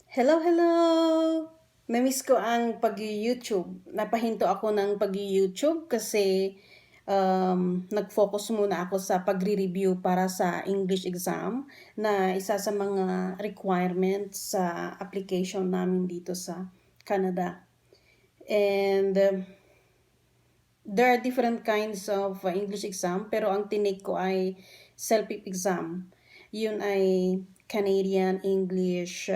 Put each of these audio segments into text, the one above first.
Hello, hello! Na-miss ko ang pag-YouTube. Napahinto ako ng pag-YouTube kasi nag-focus muna ako sa pagre-review para sa English exam na isa sa mga requirements sa application namin dito sa Canada. And there are different kinds of English exam pero ang tinake ko ay CELPIP exam. Yun ay Canadian English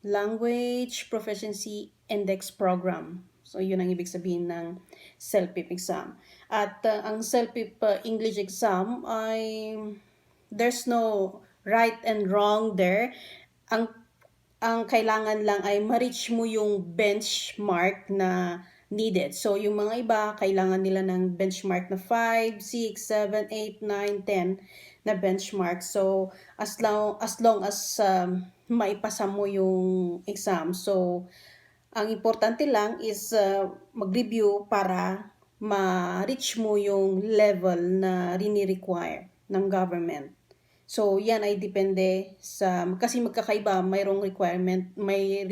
Language Proficiency Index Program. So, yun ang ibig sabihin ng CELPIP exam. At ang CELPIP English exam ay there's no right and wrong there. Ang ang kailangan lang ay ma-reach mo yung benchmark na needed. So, yung mga iba, kailangan nila ng benchmark na 5, 6, 7, 8, 9, 10 na benchmark. So, as long as maipasa mo yung exam. So, ang importante lang is mag-review para ma-reach mo yung level na rini-require ng government. So, yan ay depende sa, kasi magkakaiba, mayroong requirement, may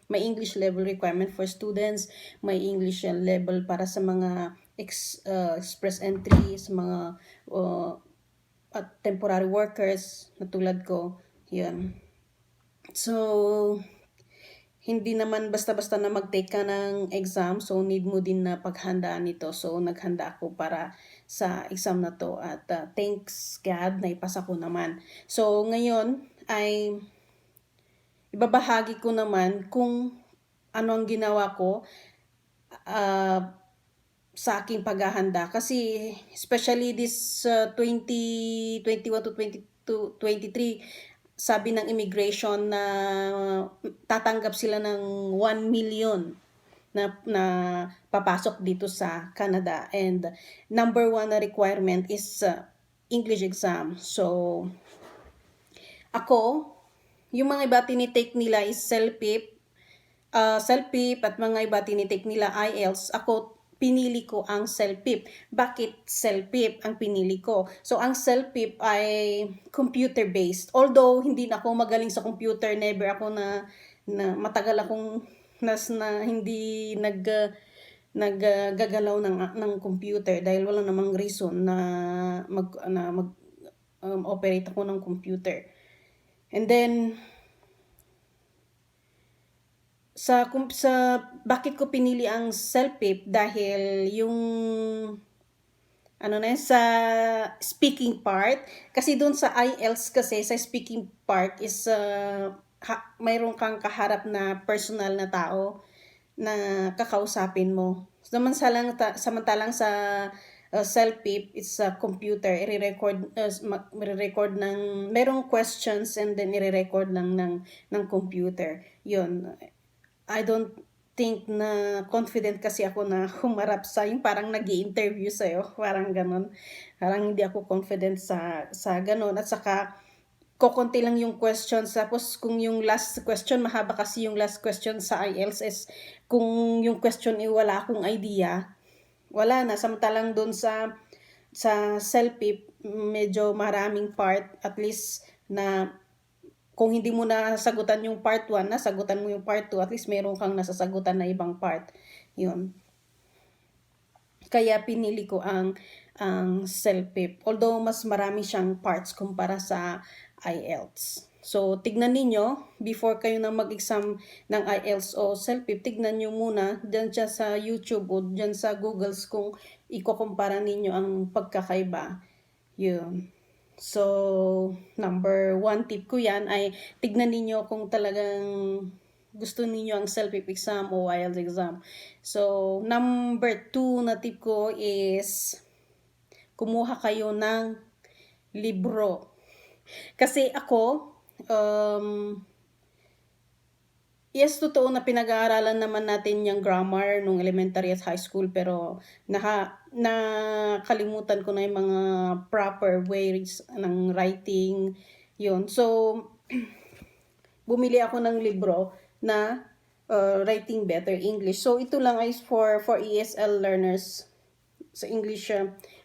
English level requirement for students, may English level para sa mga express entry, sa mga temporary workers, na tulad ko, yan. So, hindi naman basta-basta na mag-take ka ng exam, so need mo din na paghandaan ito. So, naghanda ako para sa exam na to at thanks God, naipasa ko naman. So, ngayon ay ibabahagi ko naman kung ano ang ginawa ko sa aking paghahanda. Kasi, especially this 2021 to 2023, sabi ng immigration na tatanggap sila ng 1 million na papasok dito sa Canada. And number one na requirement is English exam. So, ako, yung mga iba tinitake nila is CELPIP at mga iba tinitake nila IELTS. Ako, pinili ko ang CELPIP. Bakit CELPIP ang pinili ko? So, ang CELPIP ay computer-based. Although, hindi na ako magaling sa computer, never ako na matagal akong hindi naggagalaw ng computer dahil wala namang reason na operate ako ng computer. And then, sa bakit ko pinili ang CELPIP dahil yung sa speaking part, kasi doon sa IELTS kasi sa speaking part is mayroon kang kaharap na personal na tao na kakausapin mo. Samantalang sa CELPIP, it's a computer, i-record ng merong questions and then i-record lang ng computer. Yun. I don't think na confident kasi ako na humarap sa yung parang nag-i-interview sa'yo. Parang ganon. Parang hindi ako confident sa ganon. At saka, kukunti lang yung questions. Tapos, kung yung last question, mahaba kasi yung last question sa IELTS is, kung yung question wala akong idea, wala na. Samantalang doon sa CELPIP, medyo maraming part, at least na kung hindi mo nasagutan yung part 1, nasagutan mo yung part 2, at least meron kang nasasagutan na ibang part. Yun. Kaya pinili ko ang CELPIP. Although mas marami siyang parts kumpara sa IELTS. So, tignan ninyo, before kayo na mag-exam ng IELTS o CELPIP, tignan nyo muna dyan sa YouTube o dyan sa Google kung ikukumpara ninyo ang pagkakaiba. Yun. So, number 1 tip ko yan ay tignan ninyo kung talagang gusto ninyo ang CELPIP exam o IELTS exam. So, number 2 na tip ko is kumuha kayo ng libro. Kasi ako, yes, totoo na pinag-aaralan naman natin yung grammar nung elementary at high school, pero nakalimutan ko na yung mga proper ways ng writing. Yun. So, bumili ako ng libro na Writing Better English. So, ito lang ay for ESL learners. Sa English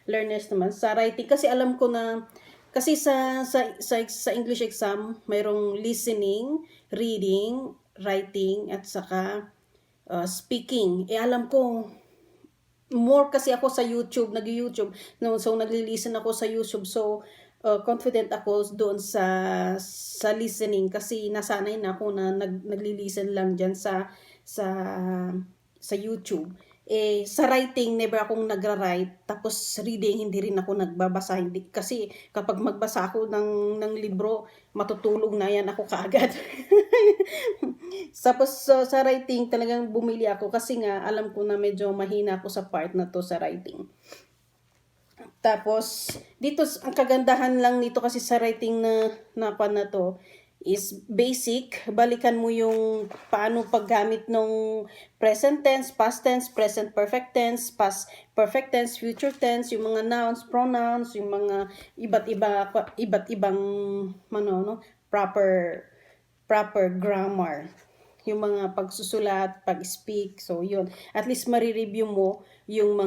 learners naman. Sa writing, kasi alam ko na Kasi sa English exam, mayroong listening, reading, writing, at saka speaking. Alam ko, more kasi ako sa YouTube, nag-YouTube. No, so, nagli-listen ako sa YouTube. So, confident ako doon sa listening kasi nasanay na ako na nagli-listen lang dyan sa sa YouTube. Sa writing, never akong nagra-write. Tapos reading, hindi rin ako nagbabasa. Hindi, kasi kapag magbasa ako ng libro, matutulog na yan ako kaagad. Tapos sa writing, talagang bumili ako kasi nga alam ko na medyo mahina ako sa part na to sa writing. Tapos, dito, ang kagandahan lang nito kasi sa writing na to, is basic. Balikan mo yung paano paggamit ng present tense, past tense, present perfect tense, past perfect tense, future tense, yung mga nouns, pronouns, yung mga iba't ibang proper grammar, yung mga pagsusulat, pag-speak. So yun, at least marireview mo yung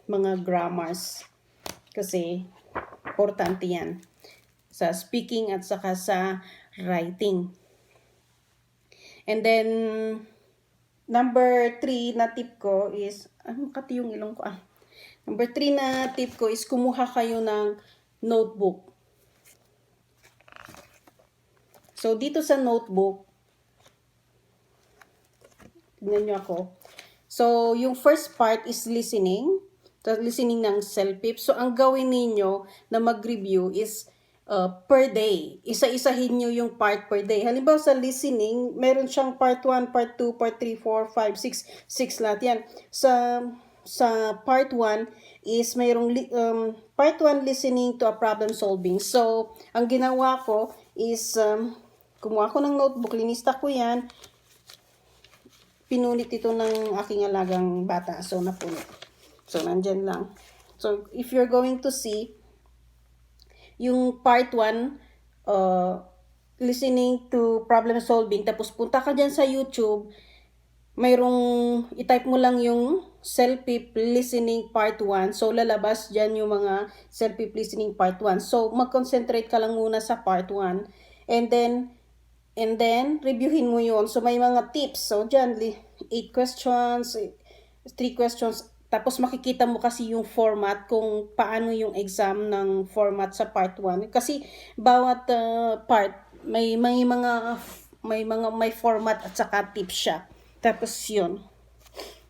mga grammars kasi importante yan sa speaking at saka sa writing. And then, number 3 na tip ko is, makati yung ilong ko. Number 3 na tip ko is kumuha kayo ng notebook. So, dito sa notebook, tingnan nyo ako. So, yung first part is listening. Listening ng self-pip. So, ang gawin ninyo na mag-review is per day. Isa-isahin nyo yung part per day. Halimbawa sa listening, meron siyang part 1, part 2, part 3, 4, 5, 6 lahat yan. Sa part 1 is mayroong part 1 listening to a problem solving. So, ang ginawa ko is kumuha ko ng notebook, linista ko yan, pinunit ito ng aking alagang bata. So, napunit. So, nandyan lang. So, if you're going to see, yung part 1, listening to problem solving, tapos punta ka dyan sa YouTube, mayroong, itype mo lang yung self-pip listening part 1. So, lalabas dyan yung mga self-pip listening part 1. So, mag-concentrate ka lang muna sa part 1. And then, reviewin mo yun. So, may mga tips. So, dyan, 8 questions, 3 questions. Tapos, makikita mo kasi yung format, kung paano yung exam ng format sa part 1. Kasi, bawat part, may format at saka tips siya. Tapos, yun.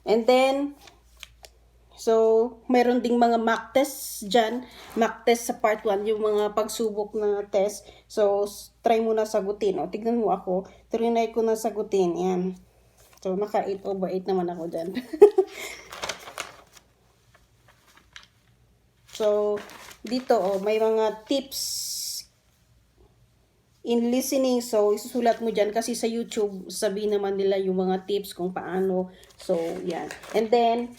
And then, so, meron ding mga mock tests dyan. Mock test sa part 1, yung mga pagsubok na test. So, try mo na sagutin. O, tignan mo ako. Trinay ko na sagutin. Yan. So, naka 8/8 naman ako dyan. So, dito, may mga tips in listening. So, isusulat mo dyan kasi sa YouTube, sabihin naman nila yung mga tips kung paano. So, yan. And then,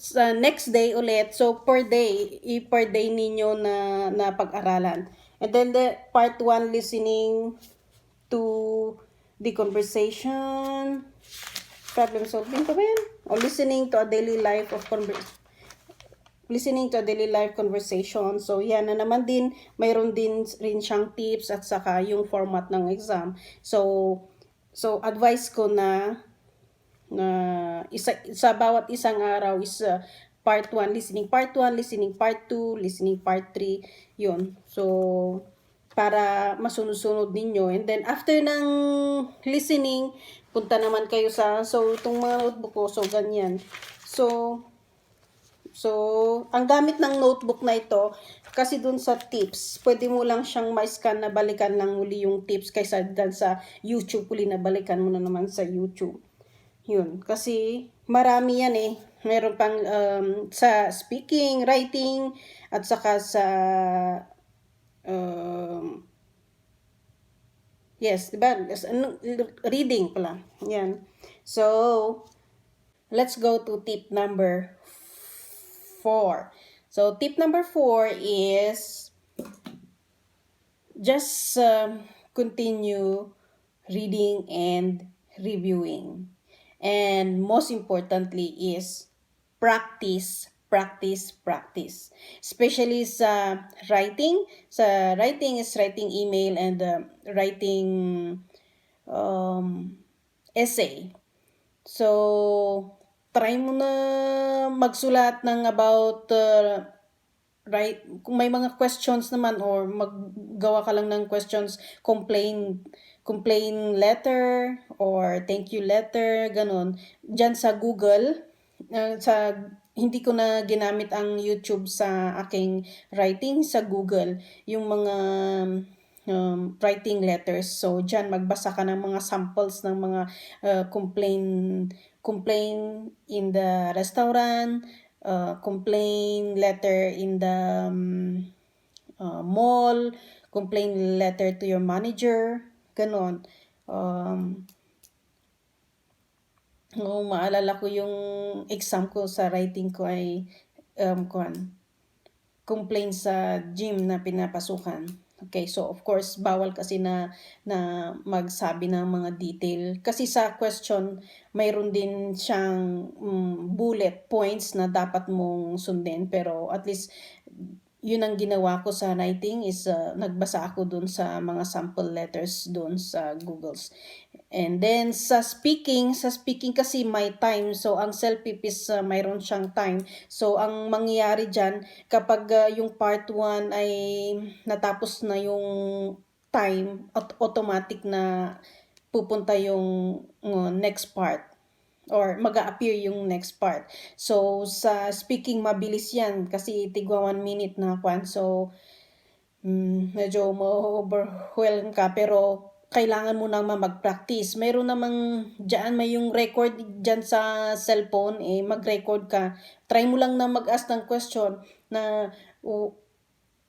sa next day ulit, so per day ninyo na pag-aralan. And then the part 1, listening to the conversation, problem solving pa ba yan? O listening to a daily life conversation. So, yan na naman din, mayroon din rin siyang tips at saka yung format ng exam. So advice ko na sa bawat isang araw is part 1, listening part 1, listening part 2, listening part 3, yun. So, para masunod-sunod ninyo. And then, after ng listening, punta naman kayo so, itong mga notebook ko, so, ganyan. So, ang gamit ng notebook na ito, kasi dun sa tips, pwede mo lang siyang ma-scan na balikan lang uli yung tips kaysa dun sa YouTube, uli na balikan mo na naman sa YouTube. Yun, kasi marami yan eh. Meron pang sa speaking, writing, at saka sa yes, diba? Reading pala. Yan. So, let's go to tip number 4. So, tip number 4 is just continue reading and reviewing. And most importantly is practice practice, practice. Especially sa writing. Sa writing is writing email and writing essay. So, try mo na magsulat ng about right, kung may mga questions naman or maggawa ka lang ng questions, complain letter or thank you letter, ganun. Diyan sa Google, hindi ko na ginamit ang YouTube sa aking writing sa Google, yung mga writing letters. So, diyan magbasa ka ng mga samples ng mga complain in the restaurant, complain letter in the mall, complain letter to your manager, ganon. Maalala ko yung exam ko sa writing ko ay complain sa gym na pinapasukan. Okay, so of course, bawal kasi na magsabi ng mga detail. Kasi sa question, mayroon din siyang bullet points na dapat mong sundin. Pero at least, yun ang ginawa ko sa writing is nagbasa ako dun sa mga sample letters dun sa Googles. And then sa speaking kasi may time. So ang self-pip is mayroon siyang time. So ang mangyayari diyan kapag yung part 1 ay natapos na yung time, automatic na pupunta yung next part or mag-a-appear yung next part. So sa speaking mabilis yan kasi tigwa 1 minute na kwan. So medyo ma-overwhelm ka pero kailangan mo nang mag-practice. Mayroon namang diyan, may yung record diyan sa cellphone, mag-record ka. Try mo lang na mag-ask ng question na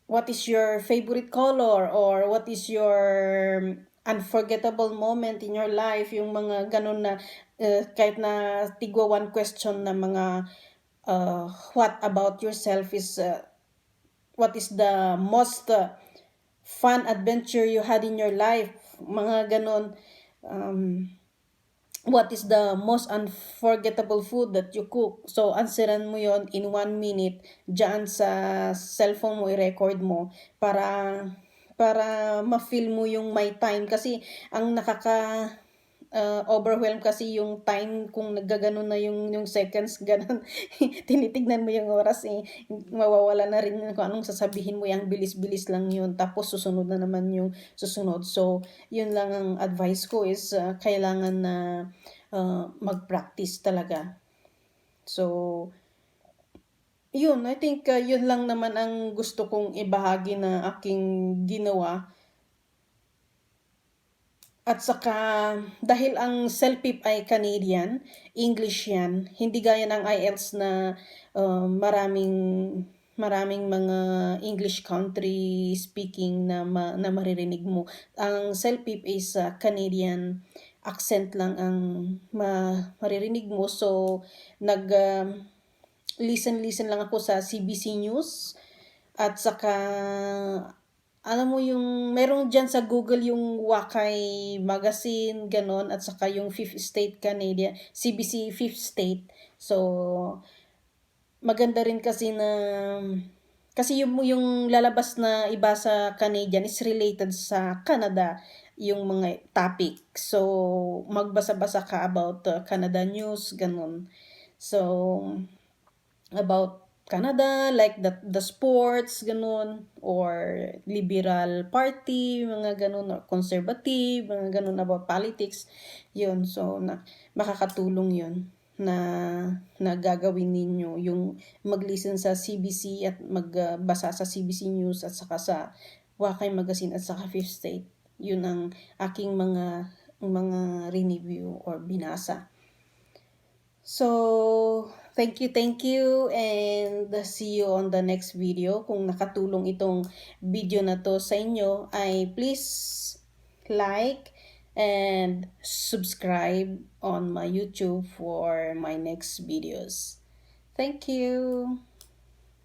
what is your favorite color or what is your unforgettable moment in your life, yung mga ganun na kahit na tigwa 1 question na mga what about yourself is what is the most fun adventure you had in your life, mga ganon. What is the most unforgettable food that you cook? So, answeran mo yon in 1 minute dyan sa cellphone mo, i-record mo para ma-feel mo yung my time. Kasi, ang overwhelm kasi yung time kung naggaganon na yung seconds, ganon. Tinitignan mo yung oras, mawawala na rin kung anong sasabihin mo, yung bilis-bilis lang yun, tapos susunod na naman yung susunod. So, yun lang ang advice ko is kailangan na mag-practice talaga. So, yun, I think yun lang naman ang gusto kong ibahagi na aking ginawa. At saka, dahil ang self-pip ay Canadian, English yan, hindi gaya ng IELTS na maraming mga English country speaking na maririnig mo. Ang self-pip is Canadian accent lang ang maririnig mo. So, listen lang ako sa CBC News. At saka, alam mo yung, meron dyan sa Google yung Wakay Magazine, ganon, at saka yung Fifth State Canadian, CBC Fifth State. So, maganda rin kasi na, kasi yung lalabas na iba sa Canadian is related sa Canada, yung mga topic. So, magbasa-basa ka about Canada news, ganon. So, about Canada, like the sports, ganun, or liberal party, mga ganun, or conservative, mga ganun about politics, yun. So, makakatulong yun na gagawin ninyo yung mag-listen sa CBC at magbasa sa CBC News at saka sa Wakay Magazine at saka Fifth State. Yun ang aking mga review or binasa. So, thank you, and see you on the next video. Kung nakatulong itong video na to sa inyo, ay please like and subscribe on my YouTube for my next videos. Thank you.